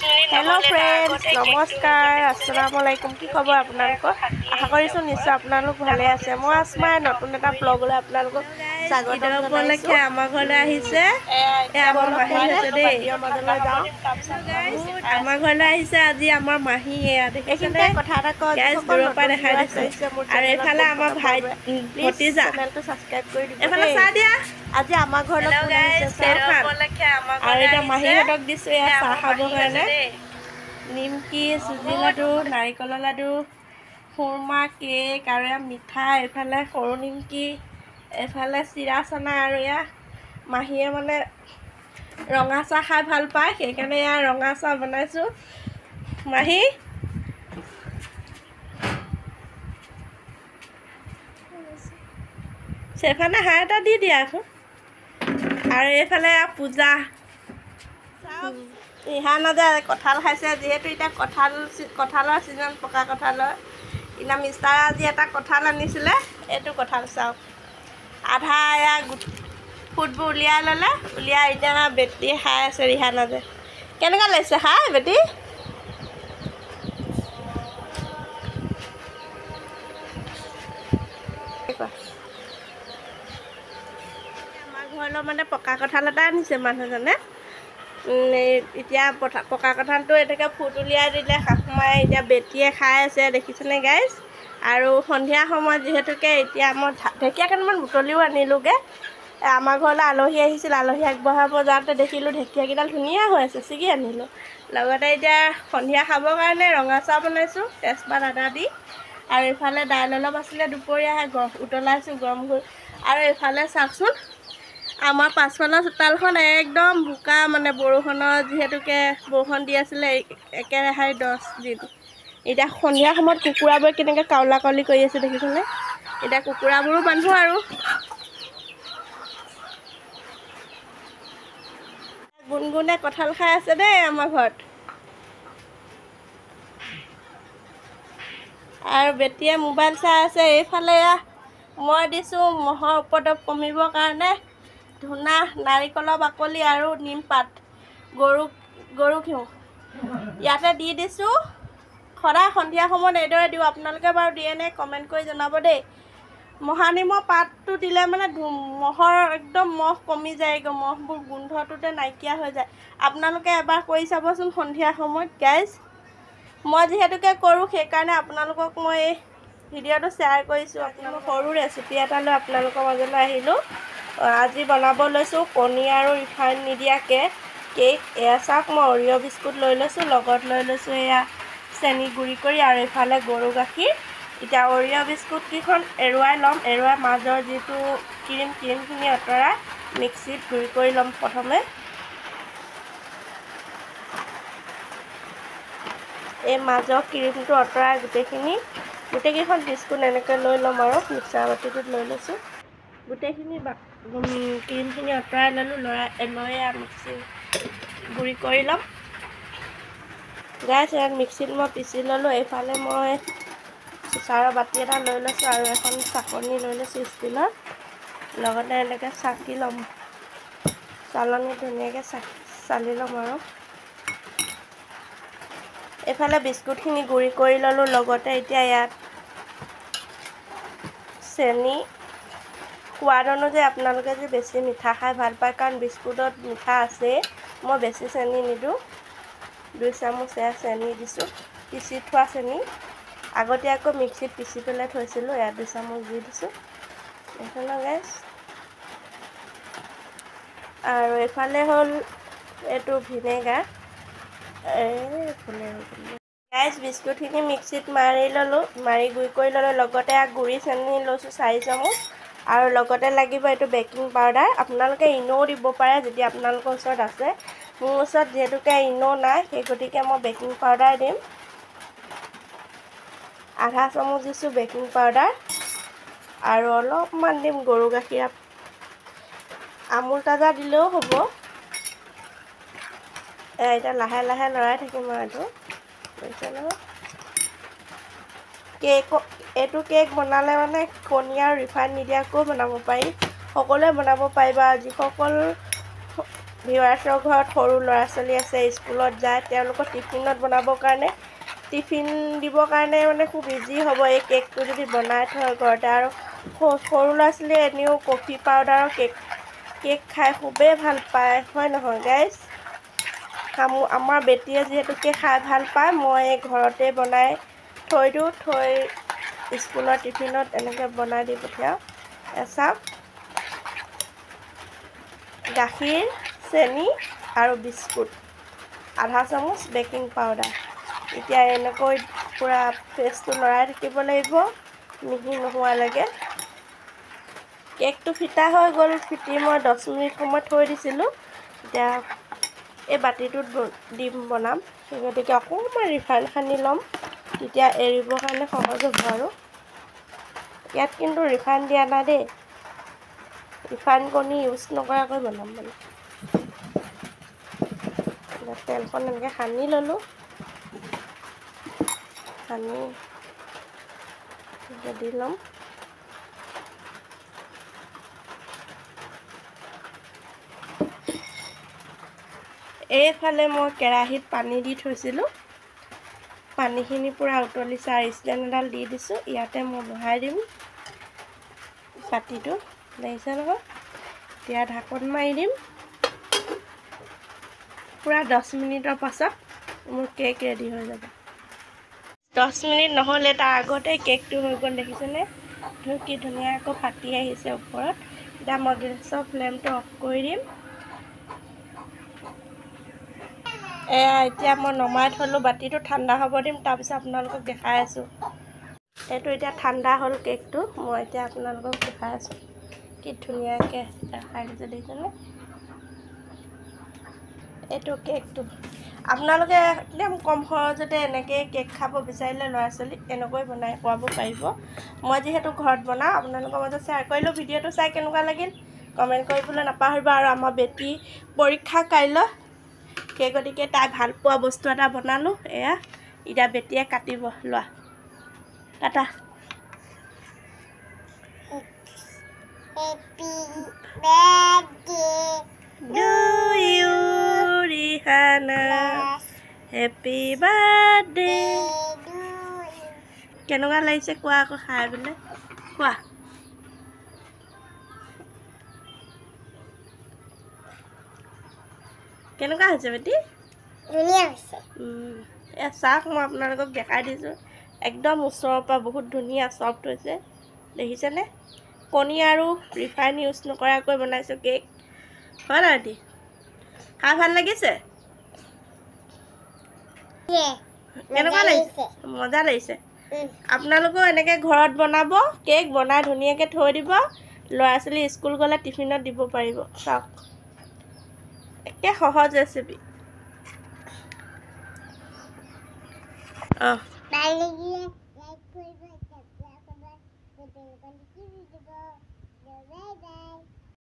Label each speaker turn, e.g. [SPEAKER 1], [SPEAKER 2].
[SPEAKER 1] Hello friends नमस्कार अस्सलामु आलाइकुम কি খবৰ আপোনালোকৰ আশা কৰিছো নিশ্চয় আপোনালোক ভালে আছে মই আসমাই নতুন এটা ব্লগলৈ আপোনালোকক স্বাগতম জনাইছো আমাৰ ঘৰলৈ আহিছে আমাৰ মাহী আছে দেই মাজলৈ যাওঁ আমাৰ ঘৰলৈ আহিছে আজি আমাৰ মাহী এয়া দেখিছেনে কথা এটা কওঁ গাইস দূৰৰ পৰা দেখাই দিছে আৰু এফালে আমাৰ ভাই ভতিজা চেনেলটো সাবস্ক্ৰাইব কৰি দিব এফালে চাহ দিয়া আজি আমাৰ ঘৰলৈ কোন আহিছে আৰু এটা মাহীহঁতক দিছো এয়া চাহ খাবৰ কাৰণে নিমকি চুজি লাডু নাৰিকলৰ লাডু খুৰমা কেক আৰু মিঠাই এফালে সৰু নিমকি এফালে চিৰা চানা আৰু এয়া মাহীয়ে মানে ৰঙা চাহ খাই ভাল পায় সেইকাৰণে এয়া ৰঙা চাহ বনাইছোঁ মাহী সেফালে হাঁহ এটা দি দিয়া আকৌ আৰু এইফালে পূজা ইহা নাযায় কঁঠাল খাইছে যিহেতু এতিয়া কঁঠালৰ ছিজন পকা কঁঠালৰ এতিয়া মিষ্টাৰে আজি এটা কঁঠাল আনিছিলে এইটো কঁঠাল চাওক আধা এয়া ফুটবোৰ উলিয়াই ল'লে উলিয়াই এতিয়া বেটি খাই আছে ৰিহা নাযায় কেনেকুৱা লাগিছে খাই বেটি আমাৰ ঘৰলৈ মানে পকা কঁঠাল এটা আনিছে মানুহজনে এতিয়া পকা কঁঠালটো এনেকৈ ফুট উলিয়াই দিলে শাশুমাই এতিয়া বেটিয়ে খাই আছে দেখিছেনে গাইজ আৰু সন্ধিয়া সময়ত যিহেতুকে এতিয়া মই ঢেকীয়া কেইটামান বুটলিও আনিলোঁগৈ আমাৰ ঘৰলৈ আলহী আহিছিল আলহী আগবঢ়াব যাওঁতে দেখিলোঁ ঢেকীয়াকেইডাল ধুনীয়া হৈ আছে ছিগি আনিলোঁ লগতে এতিয়া সন্ধিয়া খাবৰ কাৰণে ৰঙা চাহ বনাইছোঁ তেজপাত আদা দি আৰু এইফালে দাইল অলপ আছিলে দুপৰীয়া উতলাইছোঁ গৰম কৰি আৰু এইফালে চাওকচোন আমাৰ পাছফালৰ চোতালখন একদম বোকা মানে বৰষুণৰ যিহেতুকে বৰষুণ দি আছিলে একেৰাহে 10 দিন এতিয়া সন্ধিয়া সময়ত কুকুৰাবোৰে কেনেকৈ কাউলা কাউলি কৰি আছে দেখিছেনে এতিয়া কুকুৰাবোৰো বান্ধো আৰু গুণগুণে কঁঠাল খাই আছে দেই আমাৰ ঘৰত আৰু বেটিয়ে মোবাইল চাই আছে এইফালে মই দিছোঁ মহৰ উপদ্ৰৱ কমিবৰ কাৰণে ধূনা নাৰিকলৰ বাকলি আৰু নিমপাত গৰু ঘিউ ইয়াতে দি দিছোঁ সদায় সন্ধিয়া সময়ত এইদৰে দিওঁ আপোনালোকে বাৰু দিয়ে নে কমেণ্ট কৰি জনাব দেই মহানিমৰ পাতটো দিলে মানে মহৰ একদম মহ কমি যায়গৈ মহবোৰ গোন্ধটোতে নাইকিয়া হৈ যায় আপোনালোকে এবাৰ কৰি চাবচোন সন্ধিয়া সময়ত গাইজ মই যিহেতুকে কৰোঁ সেইকাৰণে আপোনালোকক মই এই ভিডিঅ'টো শ্বেয়াৰ কৰিছোঁ আপোনালোক সৰু ৰেচিপি এটা লৈ আপোনালোকৰ মাজলৈ আহিলোঁ আজি বনাব লৈছোঁ কণী আৰু ৰিফাইন নিদিয়া কেক এয়া চাওক মই অৰিঅ' বিস্কুট লৈ লৈছোঁ লগত লৈ লৈছোঁ এয়া চেনি গুড়ি কৰি আৰু এইফালে গৰু গাখীৰ এতিয়া অৰিঅ' বিস্কুটকেইখন এৰুৱাই ল'ম এৰুৱাই মাজৰ যিটো ক্ৰীমখিনি আঁতৰাই মিক্সিত গুড়ি কৰি ল'ম প্ৰথমে এই মাজৰ ক্ৰীমটো আঁতৰাই গোটেইকেইখন বিস্কুট এনেকৈ লৈ ল'ম আৰু মিক্সাৰ বাতিটোত লৈ লৈছোঁ গোটেইখিনি ক্ৰীমখিনি আঁতৰাই ল'লোঁ লৈ মিক্সি গুড়ি কৰি ল'ম গাইছ ইয়াত মিক্সিত মই পিচি ল'লোঁ এইফালে মই চিচাৰৰ বাতি এটা লৈ লৈছোঁ আৰু এখন চাকনি লৈ লৈছোঁ ষ্টীলৰ লগতে এনেকৈ চাকি ল'ম চালনী ধুনীয়াকৈ চালি ল'ম আৰু এইফালে বিস্কুটখিনি গুড়ি কৰি ল'লোঁ লগতে এতিয়া ইয়াত চেনি সোৱাদ অনুযায়ী আপোনালোকে যে বেছি মিঠা খাই ভাল পায় কাৰণ বিস্কুটত মিঠা আছেই মই বেছি চেনি নিদিওঁ 2 চামুচ এয়া চেনি দিছোঁ পিচি থোৱা চেনি আগতীয়াকৈ মিক্সিত পিচি পেলাই থৈছিলোঁ এয়া 2 চামুচ দি দিছোঁ এইফালে গাইছ আৰু এইফালে হ'ল এইটো ভিনেগাৰ গাইছ বিস্কুটখিনি মিক্সিত মাৰি ল'লোঁ মাৰি গুড়ি কৰি ল'লোঁ লগতে গুড়ি চেনি লৈছোঁ 4 চামুচ আৰু লগতে লাগিব এইটো বেকিং পাউডাৰ আপোনালোকে ইন'ও দিব পাৰে যদি আপোনালোকৰ ওচৰত আছে মোৰ ওচৰত যিহেতুকে ইন' নাই সেই গতিকে মই বেকিং পাউডাৰ দিম আধা চামুচ দিছোঁ বেকিং পাউডাৰ আৰু অলপমান দিম গৰু গাখীৰ আমুল তাজা দিলেও হ'ব এতিয়া লাহে লাহে লৰাই থাকিম আৰু এইটো বুজিছে নহয় এইটো কেক বনালে মানে কণী আৰু ৰিফাইন নিদিয়াকৈও বনাব পাৰি সকলোৱে বনাব পাৰিবা যিসকল ভিউৱাৰ্ছৰ ঘৰত সৰু ল'ৰা ছোৱালী আছে, স্কুলত যায়, তেওঁলোকৰ টিফিনত বনাবৰ কাৰণে টিফিন দিবৰ কাৰণে মানে খুব ইজি হ'ব এই কেকটো যদি বনাই থয় ঘৰতে। আৰু সৰু ল'ৰা ছোৱালীয়ে এনেও কফি পাউডাৰৰ কেক খাই খুবেই ভাল পায়, হয় নহয় গাইজ? আমাৰ বেটীয়ে যিহেতুকে খাই ভাল পায়, মই ঘৰতে বনাই থৈ দিওঁ, স্কুলৰ টিফিনত এনেকৈ বনাই দি পঠিয়াওঁ। চাওক, গাখীৰ, চেনি আৰু বিস্কুট, আধা চামুচ বেকিং পাউডাৰ। এতিয়া এনেকৈ পূৰা পেষ্টটো লৰাই থাকিব লাগিব মিহি নোহোৱালৈকে। কেকটো ফিটা হৈ গ'ল, ফিটি মই 10 মিনিট সময় থৈ দিছিলোঁ। এতিয়া এই বাতিটোত বনাম, গতিকে অকণমান ৰিফাইন সানি ল'ম, তেতিয়া এৰিবৰ কাৰণে সহজ হ'ব। আৰু ইয়াত কিন্তু ৰিফাইন দিয়া নাই দেই, ৰিফাইন কণী ইউজ নকৰাকৈ বনাম মানে। তেলখন এনেকৈ সানি ল'লোঁ, সানি দি ল'ম। এইফালে মই কেৰাহীত পানী দি থৈছিলোঁ, পানীখিনি পূৰা উতলিছে আৰু ষ্টেণ্ড এডাল দি দিছোঁ। ইয়াতে মই বহাই দিম বাতিটো, দেখিছে নহয়? এতিয়া ঢাকোন মাৰি দিম। পূৰা 10 মিনিটৰ পাছত মোৰ কেক ৰেডি হৈ যাব। 10 মিনিট নহ'লে তাৰ আগতে কেকটো হৈ গ'ল, দেখিছেনে? কি ধুনীয়াকৈ ফাটি আহিছে ওপৰত। এতিয়া মই গেছৰ ফ্লেমটো অফ কৰি দিম। এতিয়া মই নমাই থ'লোঁ, বাতিটো ঠাণ্ডা হ'ব দিম, তাৰপিছত আপোনালোকক দেখাই আছোঁ। এইটো এতিয়া ঠাণ্ডা হ'ল কেকটো, মই এতিয়া আপোনালোকক দেখাই আছোঁ কি ধুনীয়াকৈ দেখাই দিছোঁ, দেখিছেনে? এইটো কেকটো আপোনালোকে একদম কম খৰচতে এনেকৈ কেক খাব বিচাৰিলে ল'ৰা ছোৱালীক এনেকৈ বনাই খুৱাব পাৰিব। মই যিহেতু ঘৰত বনাওঁ, আপোনালোকৰ মাজত শ্বেয়াৰ কৰিলোঁ। ভিডিঅ'টো চাই কেনেকুৱা লাগিল কমেণ্ট কৰিবলৈ নাপাহৰিব। আৰু আমাৰ বেটী পৰীক্ষা কাইলৈ, সেই গতিকে তাই ভাল পোৱা বস্তু এটা বনালোঁ। এতিয়া বেটীয়ে কাটিব, লোৱা কাটা। Happy birthday. কেনেকুৱা লাগিছে কোৱা আকৌ খাই পেলাই, কোৱা। কেনেকুৱা হৈছে বেটি? ধুনীয়া হৈছে। চাওক, মই আপোনালোকক দেখাই দিছোঁ, একদম ওচৰৰ পৰা বহুত ধুনীয়া চফ্ট হৈছে, দেখিছেনে? কণী আৰু ৰিফাইন ইউজ নকৰাকৈ বনাইছোঁ কেক, হয় নাই বেটি? খাই ভাল লাগিছে? কেনেকুৱা লাগিছে? মজা লাগিছে। আপোনালোকেও এনেকৈ ঘৰত বনাব, কেক বনাই ধুনীয়াকৈ থৈ দিব, ল'ৰা ছোৱালী স্কুল গ'লে টিফিনত দিব পাৰিব। চাওক, একে সহজ ৰেচিপি।